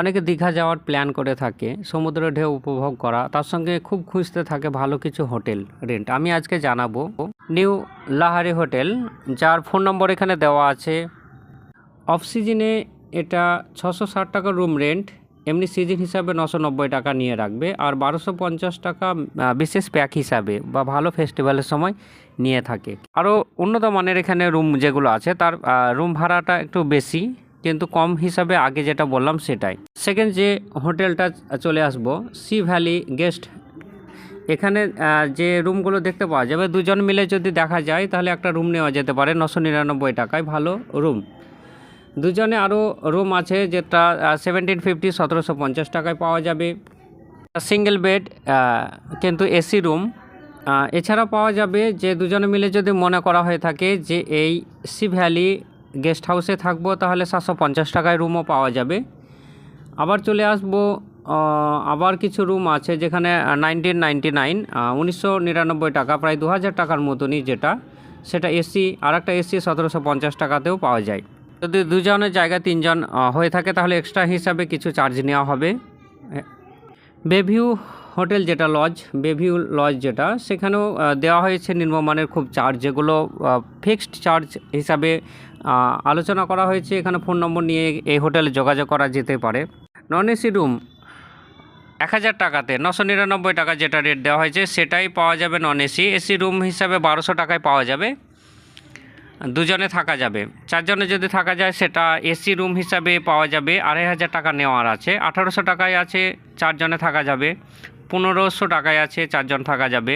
অনেকে দীঘা যাওয়ার প্ল্যান করে থাকে, সমুদ্রের ঢেউ উপভোগ করা, তার সঙ্গে খুব খুঁজতে থাকে ভালো কিছু হোটেল রেন্ট। আমি আজকে জানাবো নিউ লাহারি হোটেল, যার ফোন নম্বর এখানে দেওয়া আছে। অফ সিজনে এটা 660 টাকা রুম রেন্ট, এমনি সিজন হিসাবে 990 টাকা নিয়ে রাখবে, আর 1250 টাকা বিশেষ প্যাক হিসাবে বা ভালো ফেস্টিভ্যালের সময় নিয়ে থাকে। আরও উন্নত মানের এখানে রুম যেগুলো আছে তার রুম ভাড়াটা একটু বেশি, কিন্তু কম হিসাবে আগে যেটা বললাম সেটাই। সেকেন্ড যে হোটেলটা চলে আসবো, সি ভ্যালি গেস্ট। এখানে যে রুমগুলো দেখতে পাওয়া যাবে, দুজন মিলে যদি দেখা যায় তাহলে একটা রুম নেওয়া যেতে পারে 999 টাকায়, ভালো রুম। দুজনে আরও রুম আছে যেটা 1750 1750 টাকায় পাওয়া যাবে, সিঙ্গেল বেড কিন্তু এসি রুম। এছাড়া পাওয়া যাবে যে দুজনে মিলে যদি মনে করা হয়ে থাকে যে এই সি ভ্যালি গেস্ট হাউসে থাকবো, তাহলে 750 টাকায় রুমও পাওয়া যাবে। আবার চলে আসবো, আবার কিছু রুম আছে যেখানে 1999 1999 টাকা, প্রায় 2000 টাকার মতনই, যেটা সেটা এসি। আর একটা এসি 1750 টাকাতেও পাওয়া যায়। যদি দুজনের জায়গায় তিনজন হয়ে থাকে তাহলে এক্সট্রা হিসাবে কিছু চার্জ নেওয়া হবে। বেভিউ হোটেল যেটা লজ, বেভিউ লজ যেটা, সেখানেও দেওয়া হয়েছে নিম্নমানের খুব চার্জ, যেগুলো ফিক্সড চার্জ হিসাবে আলোচনা করা হয়েছে। এখানে ফোন নম্বর নিয়ে এই হোটেলে যোগাযোগ করা যেতে পারে। নন এসি রুম 1000 টাকাতে 999 টাকা যেটা রেট দেওয়া হয়েছে সেটাই পাওয়া যাবে নন এসি। এসি রুম হিসাবে 1200 টাকায় পাওয়া যাবে, দুজনে থাকা যাবে। চারজনে যদি থাকা যায় সেটা এসি রুম হিসাবে পাওয়া যাবে 2500 টাকা নেওয়ার আছে। 1800 টাকায় আছে চারজনে থাকা যাবে, 1500 টাকায় আছে চারজন থাকা যাবে।